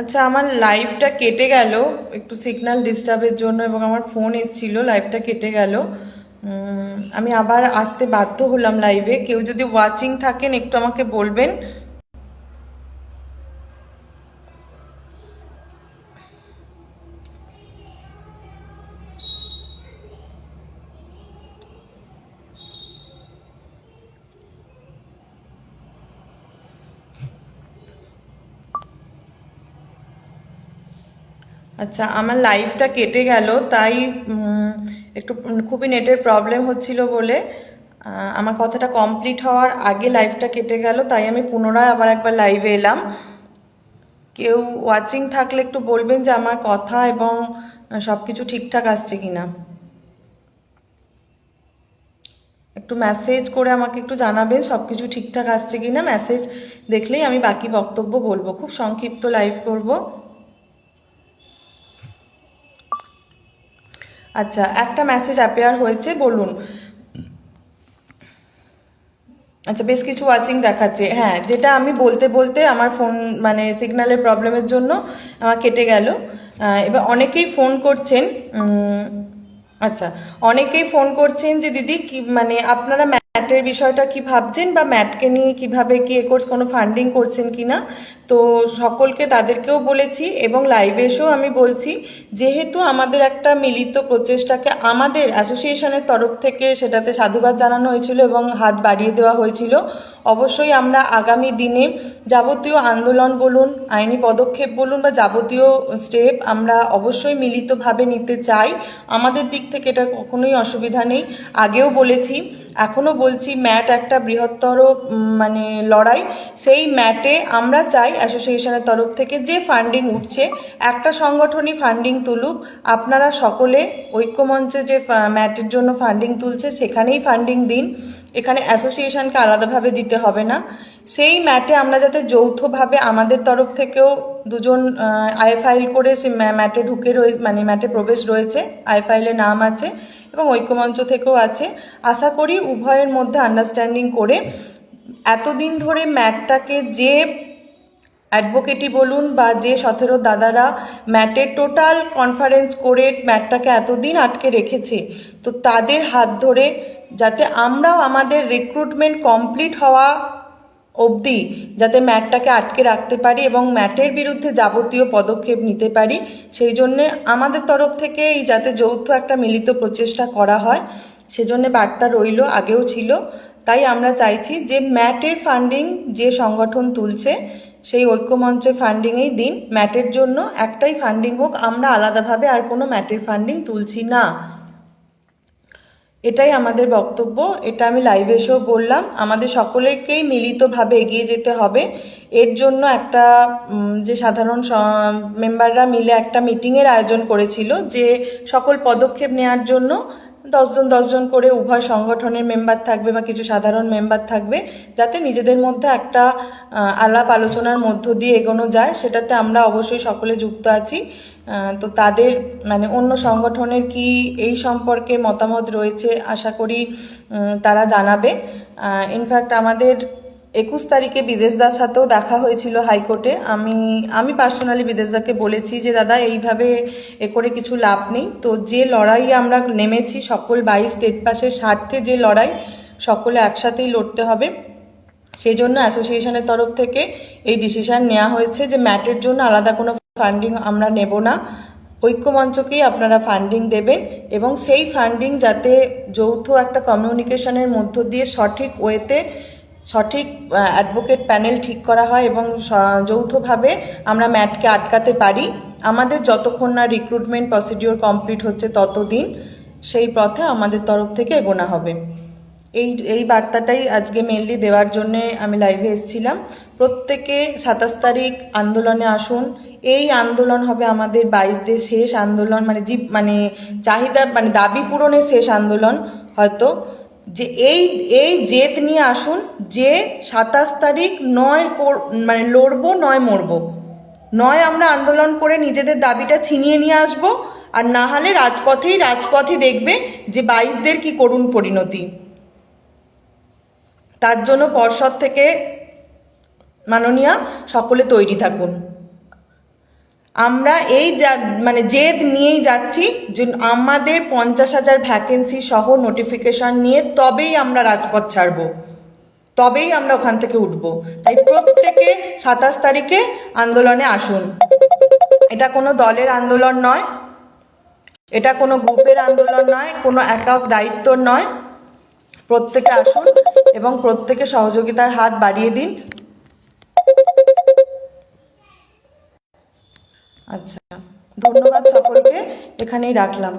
আচ্ছা, আমার লাইভটা কেটে গেল একটু সিগন্যাল ডিস্টার্বের জন্য, এবং আমার ফোন এসেছিল, লাইভটা কেটে গেল। আমি আবার আসতে বাধ্য হলাম লাইভে। কেউ যদি ওয়াচিং থাকেন একটু আমাকে বলবেন। আচ্ছা, আমার লাইভটা কেটে গেল, তাই একটু খুবই নেটের প্রবলেম হচ্ছিল বলে আমার কথাটা কমপ্লিট হওয়ার আগে লাইভটা কেটে গেল, তাই আমি পুনরায় আবার একবার লাইভে এলাম। কেউ ওয়াচিং থাকলে একটু বলবেন যে আমার কথা এবং সব কিছু ঠিকঠাক আসছে কিনা। একটু মেসেজ করে আমাকে একটু জানাবেন সব কিছু ঠিকঠাক আসছে কিনা। মেসেজ দেখলেই আমি বাকি বক্তব্য বলবো, খুব সংক্ষিপ্ত লাইভ করব। আচ্ছা, একটা মেসেজ অ্যাপেয়ার হয়েছে, বলুন। আচ্ছা, বেশ কিছু ওয়াচিং দেখাচ্ছে। হ্যাঁ, যেটা আমি বলতে বলতে আমার ফোন মানে সিগন্যালের প্রবলেমের জন্য আমার কেটে গেল। এবার অনেকেই ফোন করছেন। আচ্ছা, অনেকেই ফোন করছেন যে দিদি কি মানে আপনারা ম্যাটের বিষয়টা কি ভাবছেন, বা ম্যাটকে নিয়ে কিভাবে কি কোনো ফান্ডিং করছেন কিনা। তো সকলকে তাদেরকেও বলেছি, এবং লাইভে এসেও আমি বলছি, যেহেতু আমাদের একটা মিলিত প্রচেষ্টাকে আমাদের অ্যাসোসিয়েশনের তরফ থেকে সেটাতে সাধুবাদ জানানো হয়েছিল এবং হাত বাড়িয়ে দেওয়া হয়েছিল। অবশ্যই আমরা আগামী দিনে যাবতীয় আন্দোলন বলুন, আইনি পদক্ষেপ বলুন, বা যাবতীয় স্টেপ আমরা অবশ্যই মিলিতভাবে নিতে চাই। আমাদের দিক থেকে এটা কখনোই অসুবিধা নেই। আগেও বলেছি, এখনও বলছি, ম্যাট একটা বৃহত্তর মানে লড়াই। সেই ম্যাটে আমরা চাই অ্যাসোসিয়েশনের তরফ থেকে যে ফান্ডিং উঠছে, একটা সংগঠনই ফান্ডিং তুলুক। আপনারা সকলে ঐক্যমঞ্চে যে ম্যাটের জন্য ফান্ডিং তুলছে সেখানেই ফান্ডিং দিন। এখানে অ্যাসোসিয়েশনকে আলাদাভাবে দিতে হবে না। সেই ম্যাটে আমরা যাতে যৌথভাবে আমাদের তরফ থেকেও দুজন আই ফাইল করে সে ম্যাটে ঢুকে মানে ম্যাটে প্রবেশ রয়েছে, আই ফাইলে নাম আছে, এবং ঐক্যমঞ্চ থেকেও আছে। আশা করি উভয়ের মধ্যে আন্ডারস্ট্যান্ডিং করে এতদিন ধরে ম্যাটটাকে যে অ্যাডভোকেটই বলুন বা যে 17 দাদারা ম্যাটের টোটাল কনফারেন্স করে ম্যাটটাকে এতদিন আটকে রেখেছে, তো তাদের হাত ধরে যাতে আমরাও আমাদের রিক্রুটমেন্ট কমপ্লিট হওয়া অবধি যাতে ম্যাটটাকে আটকে রাখতে পারি এবং ম্যাটের বিরুদ্ধে যাবতীয় পদক্ষেপ নিতে পারি, সেই জন্যে আমাদের তরফ থেকে এই যাতে যৌথ একটা মিলিত প্রচেষ্টা করা হয়, সেজন্য বার্তা রইল, আগেও ছিল। তাই আমরা চাইছি যে ম্যাটের ফান্ডিং যে সংগঠন তুলছে সেই ঐক্যমঞ্চের ফান্ডিংয়েই দিন। ম্যাটের জন্য একটাই ফান্ডিং হোক, আমরা আলাদাভাবে আর কোনো ম্যাটের ফান্ডিং তুলছি না। এটাই আমাদের বক্তব্য। এটা আমি লাইভে এসেও বললাম, আমাদের সকলেকেই মিলিতভাবে এগিয়ে যেতে হবে। এর জন্য একটা যে সাধারণ মেম্বাররা মিলে একটা মিটিংয়ের আয়োজন করেছিল, যে সকল পদক্ষেপ নেওয়ার জন্য 10 জন করে উভয় সংগঠনের মেম্বার থাকবে বা কিছু সাধারণ মেম্বার থাকবে, যাতে নিজেদের মধ্যে একটা আলাপ আলোচনার মধ্য দিয়ে এগোনো যায়। সেটাতে আমরা অবশ্যই সকলে যুক্ত আছি। তো তাদের মানে অন্য সংগঠনের কি এই সম্পর্কে মতামত রয়েছে আশা করি তারা জানাবে। ইনফ্যাক্ট আমাদের 21 তারিখে বিদেশদার সাথেও দেখা হয়েছিল হাইকোর্টে। আমি পার্সোনালি বিদেশদাকে বলেছি যে দাদা, এইভাবে করে কিছু লাভ নেই। তো যে লড়াই আমরা নেমেছি, সকল 22 স্টেট পাসের স্বার্থে যে লড়াই, সকলে একসাথেই লড়তে হবে। সেই জন্য অ্যাসোসিয়েশনের তরফ থেকে এই ডিসিশন নেওয়া হয়েছে যে ম্যাটের জন্য আলাদা কোনো ফান্ডিং আমরা নেব না, ঐক্যমঞ্চকেই আপনারা ফান্ডিং দেবেন, এবং সেই ফান্ডিং যাতে যৌথ একটা কমিউনিকেশনের মধ্য দিয়ে সঠিক ওয়েতে সঠিক অ্যাডভোকেট প্যানেল ঠিক করা হয় এবং যৌথভাবে আমরা ম্যাটকে আটকাতে পারি। আমাদের যতক্ষণ না রিক্রুটমেন্ট প্রসিডিওর কমপ্লিট হচ্ছে ততদিন সেই পথে আমাদের তরফ থেকে এগোনো হবে। এই এই বার্তাটাই আজকে মেনলি দেওয়ার জন্যে আমি লাইভে এসেছিলাম। প্রত্যেকে 27 তারিখ আন্দোলনে আসুন। এই আন্দোলন হবে আমাদের 22 শেষ আন্দোলন, মানে চাহিদা মানে দাবি পূরণের শেষ আন্দোলন হয়তো। যে এই জেদ নিয়ে আসুন যে 27 তারিখ নয় মানে লড়বো নয় মরবো, নয় আমরা আন্দোলন করে নিজেদের দাবিটা ছিনিয়ে নিয়ে আসবো, আর না হলে রাজপথেই দেখবে যে 22দের কি করুণ পরিণতি। তার জন্য পর্ষদ থেকে মাননীয়া সকলে তৈরি থাকুন। আমরা এই মানে জেদ নিয়েই যাচ্ছি যে আমাদের 50,000 ভ্যাকেন্সি সহ নোটিফিকেশন নিয়ে তবেই আমরা রাজপথ ছাড়বো, তবেই আমরা ওখান থেকে উঠব। তাই প্রত্যেকে 27 তারিখে আন্দোলনে আসুন। এটা কোনো দলের আন্দোলন নয়, এটা কোনো গ্রুপের আন্দোলন নয়, কোনো একক দায়িত্ব নয়। প্রত্যেকে আসুন এবং প্রত্যেকে সহযোগিতার হাত বাড়িয়ে দিন। আচ্ছা, ধন্যবাদ সকলকে, এখানেই রাখলাম।